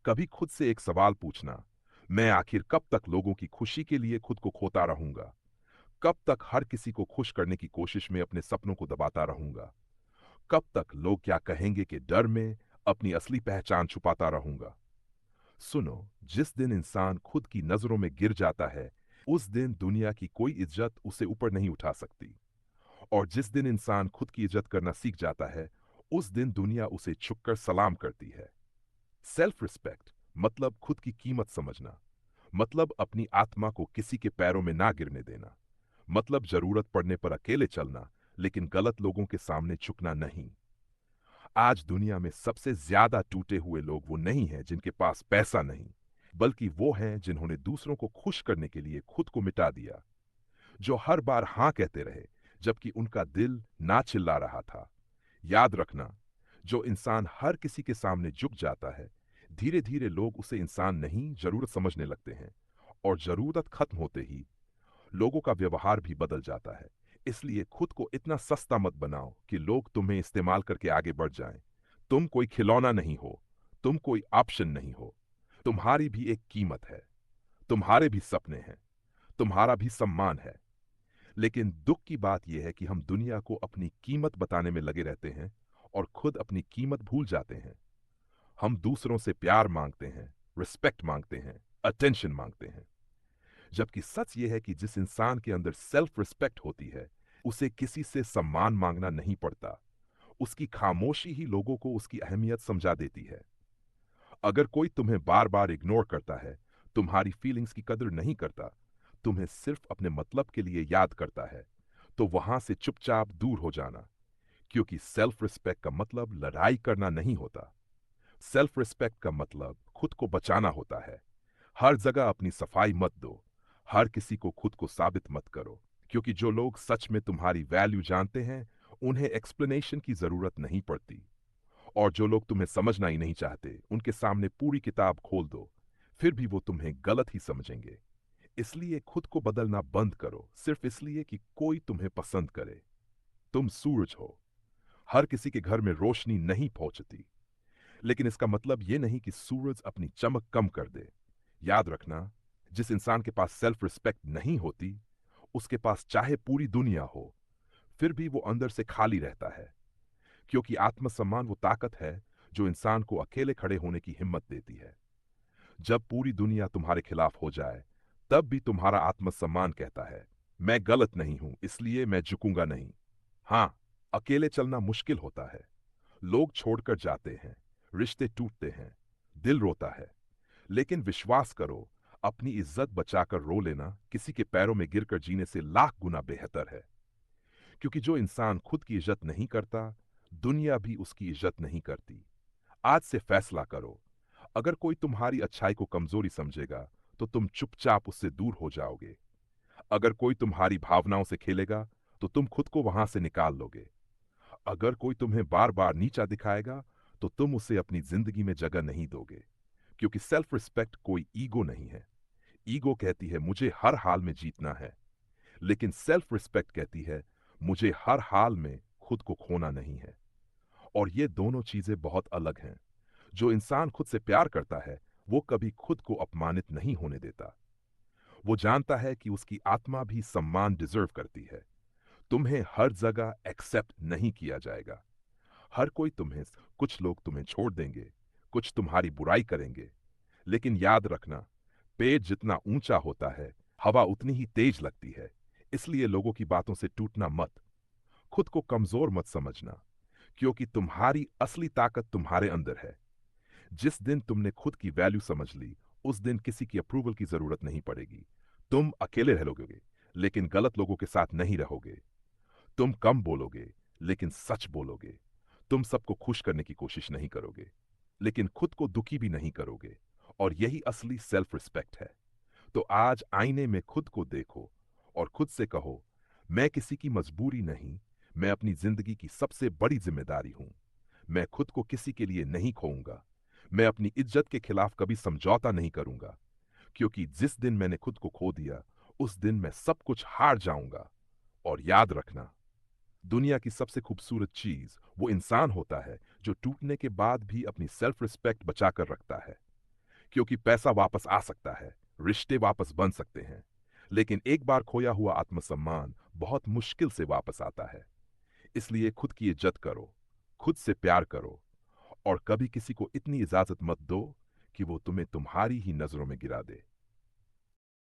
कभी खुद से एक सवाल पूछना, मैं आखिर कब तक लोगों की खुशी के लिए खुद को खोता रहूंगा? कब तक हर किसी को खुश करने की कोशिश में अपने सपनों को दबाता रहूंगा? कब तक लोग क्या कहेंगे के डर में अपनी असली पहचान छुपाता रहूंगा? सुनो, जिस दिन इंसान खुद की नजरों में गिर जाता है, उस दिन दुनिया की कोई इज्जत उसे ऊपर नहीं उठा सकती। और जिस दिन इंसान खुद की इज्जत करना सीख जाता है, उस दिन दुनिया उसे झुककर सलाम करती है। सेल्फ रिस्पेक्ट मतलब खुद की कीमत समझना, मतलब अपनी आत्मा को किसी के पैरों में ना गिरने देना, मतलब जरूरत पड़ने पर अकेले चलना, लेकिन गलत लोगों के सामने झुकना नहीं। आज दुनिया में सबसे ज्यादा टूटे हुए लोग वो नहीं हैं जिनके पास पैसा नहीं, बल्कि वो हैं जिन्होंने दूसरों को खुश करने के लिए खुद को मिटा दिया, जो हर बार हां कहते रहे जबकि उनका दिल ना चिल्ला रहा था। याद रखना, जो इंसान हर किसी के सामने झुक जाता है, धीरे धीरे लोग उसे इंसान नहीं जरूरत समझने लगते हैं, और जरूरत खत्म होते ही लोगों का व्यवहार भी बदल जाता है। इसलिए खुद को इतना सस्ता मत बनाओ कि लोग तुम्हें इस्तेमाल करके आगे बढ़ जाएं। तुम कोई खिलौना नहीं हो, तुम कोई ऑप्शन नहीं हो। तुम्हारी भी एक कीमत है, तुम्हारे भी सपने हैं, तुम्हारा भी सम्मान है। लेकिन दुख की बात यह है कि हम दुनिया को अपनी कीमत बताने में लगे रहते हैं और खुद अपनी कीमत भूल जाते हैं। हम दूसरों से प्यार मांगते हैं, रिस्पेक्ट मांगते हैं, अटेंशन मांगते हैं, जबकि सच यह है कि जिस इंसान के अंदर सेल्फ रिस्पेक्ट होती है, उसे किसी से सम्मान मांगना नहीं पड़ता। उसकी खामोशी ही लोगों को उसकी अहमियत समझा देती है। अगर कोई तुम्हें बार बार इग्नोर करता है, तुम्हारी फीलिंग्स की कदर नहीं करता, तुम्हें सिर्फ अपने मतलब के लिए याद करता है, तो वहां से चुपचाप दूर हो जाना। क्योंकि सेल्फ रिस्पेक्ट का मतलब लड़ाई करना नहीं होता। सेल्फ रिस्पेक्ट का मतलब खुद को बचाना होता है। हर जगह अपनी सफाई मत दो, हर किसी को खुद को साबित मत करो, क्योंकि जो लोग सच में तुम्हारी वैल्यू जानते हैं, उन्हें एक्सप्लेनेशन की जरूरत नहीं पड़ती। और जो लोग तुम्हें समझना ही नहीं चाहते, उनके सामने पूरी किताब खोल दो, फिर भी वो तुम्हें गलत ही समझेंगे। इसलिए खुद को बदलना बंद करो, सिर्फ इसलिए कि कोई तुम्हें पसंद करे। तुम सूरज हो, हर किसी के घर में रोशनी नहीं पहुंचती, लेकिन इसका मतलब ये नहीं कि सूरज अपनी चमक कम कर दे। याद रखना, जिस इंसान के पास सेल्फ रिस्पेक्ट नहीं होती, उसके पास चाहे पूरी दुनिया हो, फिर भी वो अंदर से खाली रहता है। क्योंकि आत्मसम्मान वो ताकत है जो इंसान को अकेले खड़े होने की हिम्मत देती है। जब पूरी दुनिया तुम्हारे खिलाफ हो जाए, तब भी तुम्हारा आत्मसम्मान कहता है, मैं गलत नहीं हूं, इसलिए मैं झुकूंगा नहीं। हाँ, अकेले चलना मुश्किल होता है। लोग छोड़कर जाते हैं, रिश्ते टूटते हैं, दिल रोता है। लेकिन विश्वास करो, अपनी इज्जत बचाकर रो लेना किसी के पैरों में गिरकर जीने से लाख गुना बेहतर है। क्योंकि जो इंसान खुद की इज्जत नहीं करता, दुनिया भी उसकी इज्जत नहीं करती। आज से फैसला करो, अगर कोई तुम्हारी अच्छाई को कमजोरी समझेगा, तो तुम चुपचाप उससे दूर हो जाओगे। अगर कोई तुम्हारी भावनाओं से खेलेगा, तो तुम खुद को वहां से निकाल लोगे। अगर कोई तुम्हें बार बार नीचा दिखाएगा, तो तुम उसे अपनी जिंदगी में जगह नहीं दोगे। क्योंकि सेल्फ रिस्पेक्ट कोई ईगो नहीं है। ईगो कहती है मुझे हर हाल में जीतना है, लेकिन सेल्फ रिस्पेक्ट कहती है मुझे हर हाल में खुद को खोना नहीं है। और ये दोनों चीजें बहुत अलग हैं। जो इंसान खुद से प्यार करता है, वो कभी खुद को अपमानित नहीं होने देता। वो जानता है कि उसकी आत्मा भी सम्मान डिजर्व करती है। तुम्हें हर जगह एक्सेप्ट नहीं किया जाएगा। हर कोई तुम्हें कुछ लोग तुम्हें छोड़ देंगे, कुछ तुम्हारी बुराई करेंगे, लेकिन याद रखना, पेड़ जितना ऊंचा होता है, हवा उतनी ही तेज लगती है। इसलिए लोगों की बातों से टूटना मत। खुद को कमजोर मत समझना, क्योंकि तुम्हारी असली ताकत तुम्हारे अंदर है। जिस दिन तुमने खुद की वैल्यू समझ ली, उस दिन किसी की अप्रूवल की जरूरत नहीं पड़ेगी। तुम अकेले रह लोगे, लेकिन गलत लोगों के साथ नहीं रहोगे। तुम कम बोलोगे, लेकिन सच बोलोगे। तुम सबको खुश करने की कोशिश नहीं करोगे, लेकिन खुद को दुखी भी नहीं करोगे। और यही असली सेल्फ रिस्पेक्ट है। तो आज आईने में खुद को देखो और खुद से कहो, मैं किसी की मजबूरी नहीं, मैं अपनी जिंदगी की सबसे बड़ी जिम्मेदारी हूं। मैं खुद को किसी के लिए नहीं खोऊंगा। मैं अपनी इज्जत के खिलाफ कभी समझौता नहीं करूंगा। क्योंकि जिस दिन मैंने खुद को खो दिया, उस दिन मैं सब कुछ हार जाऊंगा। और याद रखना, दुनिया की सबसे खूबसूरत चीज वो इंसान होता है जो टूटने के बाद भी अपनी सेल्फ रिस्पेक्ट बचाकर रखता है। क्योंकि पैसा वापस आ सकता है, रिश्ते वापस बन सकते हैं, लेकिन एक बार खोया हुआ आत्मसम्मान बहुत मुश्किल से वापस आता है। इसलिए खुद की इज्जत करो, खुद से प्यार करो, और कभी किसी को इतनी इजाजत मत दो कि वो तुम्हें तुम्हारी ही नजरों में गिरा दे।